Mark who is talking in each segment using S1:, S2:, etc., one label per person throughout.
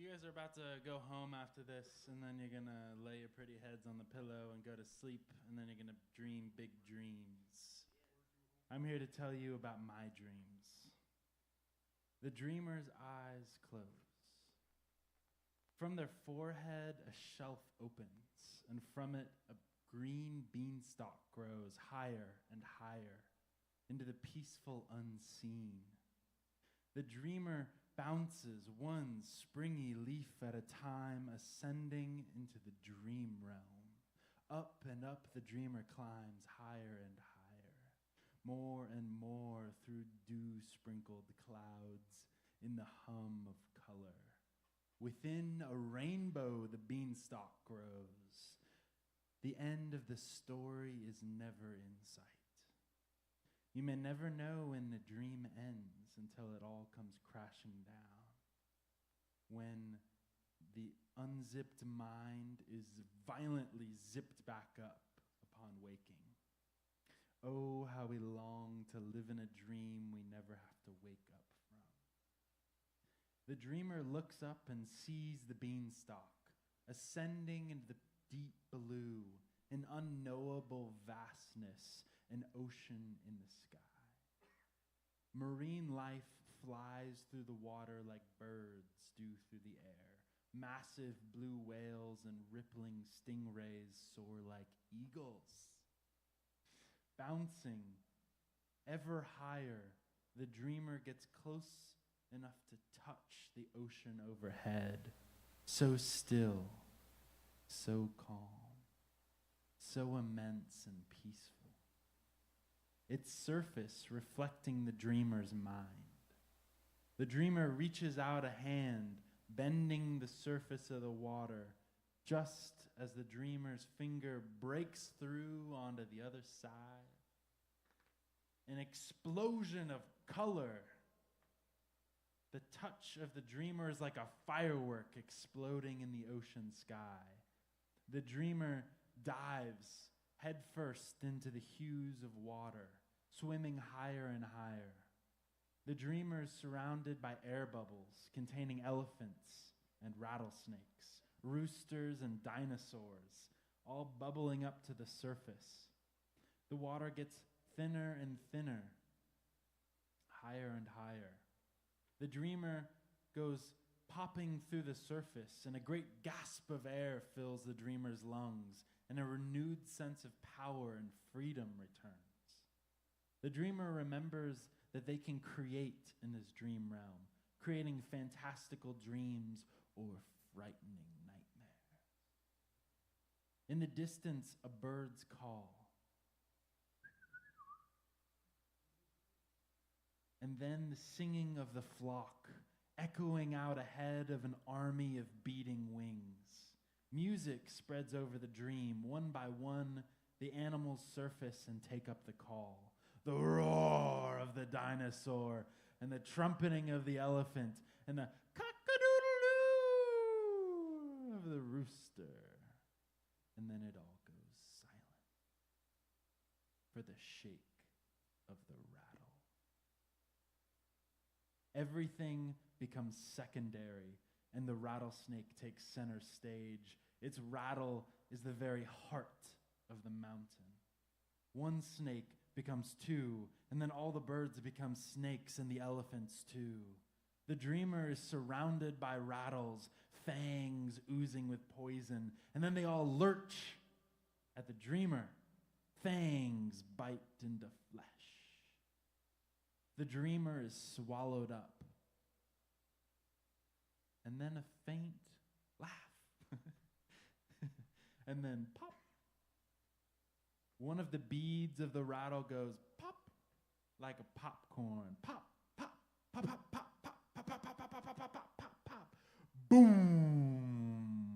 S1: You guys are about to go home after this, and then you're gonna lay your pretty heads on the pillow and go to sleep, and then you're gonna dream big dreams. I'm here to tell you about my dreams. The dreamer's eyes close. From their forehead, a shelf opens, and from it, a green beanstalk grows higher and higher into the peaceful unseen. The dreamer bounces one springy leaf at a time, ascending into the dream realm. Up and up the dreamer climbs higher and higher, more and more through dew-sprinkled clouds in the hum of color. Within a rainbow the beanstalk grows. The end of the story is never in sight. You may never know when the dream ends until it all comes crashing down. When the unzipped mind is violently zipped back up upon waking. Oh, how we long to live in a dream we never have to wake up from. The dreamer looks up and sees the beanstalk ascending into the deep blue, an unknowable vastness, an ocean in the sky. Marine life flies through the water like birds do through the air. Massive blue whales and rippling stingrays soar like eagles. Bouncing ever higher, the dreamer gets close enough to touch the ocean overhead. So still, so calm, so immense and peaceful. Its surface reflecting the dreamer's mind. The dreamer reaches out a hand, bending the surface of the water, just as the dreamer's finger breaks through onto the other side. An explosion of color. The touch of the dreamer is like a firework exploding in the ocean sky. The dreamer dives headfirst into the hues of water, swimming higher and higher. The dreamer is surrounded by air bubbles containing elephants and rattlesnakes, roosters and dinosaurs, all bubbling up to the surface. The water gets thinner and thinner, higher and higher. The dreamer goes popping through the surface, and a great gasp of air fills the dreamer's lungs, and a renewed sense of power and freedom returns. The dreamer remembers that they can create in this dream realm, creating fantastical dreams or frightening nightmares. In the distance, a bird's call. And then the singing of the flock, echoing out ahead of an army of beating wings. Music spreads over the dream. One by one, the animals surface and take up the call. The roar of the dinosaur, and the trumpeting of the elephant, and the cock-a-doodle-doo of the rooster. And then it all goes silent for the shake of the rattle. Everything becomes secondary, and the rattlesnake takes center stage. Its rattle is the very heart of the mountain. One snake becomes two, and then all the birds become snakes and the elephants too. The dreamer is surrounded by rattles, fangs oozing with poison, and then they all lurch at the dreamer. Fangs bite into flesh. The dreamer is swallowed up. And then a faint laugh. And then pop. One of the beads of the rattle goes pop, like a popcorn. Pop, pop, pop, pop, pop, pop, pop, pop, pop, pop, pop, pop, pop, pop, pop. Boom.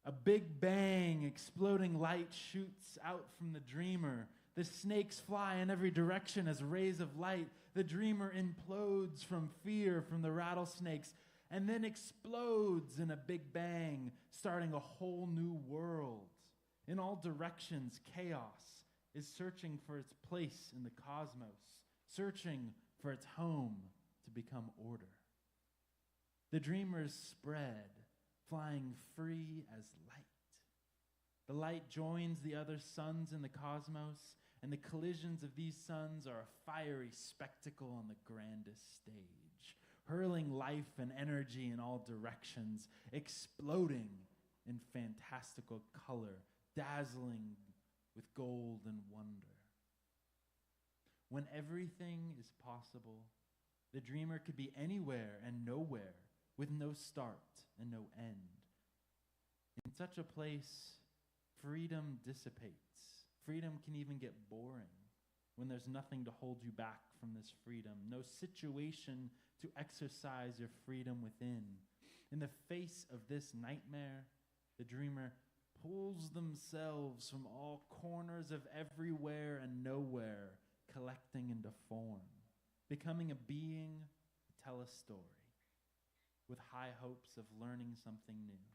S1: A big bang, exploding light shoots out from the dreamer. The snakes fly in every direction as rays of light. The dreamer implodes from fear from the rattlesnakes and then explodes in a big bang, starting a whole new world. In all directions, chaos is searching for its place in the cosmos, searching for its home to become order. The dreamers spread, flying free as light. The light joins the other suns in the cosmos, and the collisions of these suns are a fiery spectacle on the grandest stage, hurling life and energy in all directions, exploding in fantastical color, dazzling with gold and wonder. When everything is possible, the dreamer could be anywhere and nowhere, with no start and no end. In such a place, freedom dissipates. Freedom can even get boring when there's nothing to hold you back from this freedom, no situation to exercise your freedom within. In the face of this nightmare, the dreamer pulls themselves from all corners of everywhere and nowhere, collecting into form, becoming a being to tell a story, with high hopes of learning something new.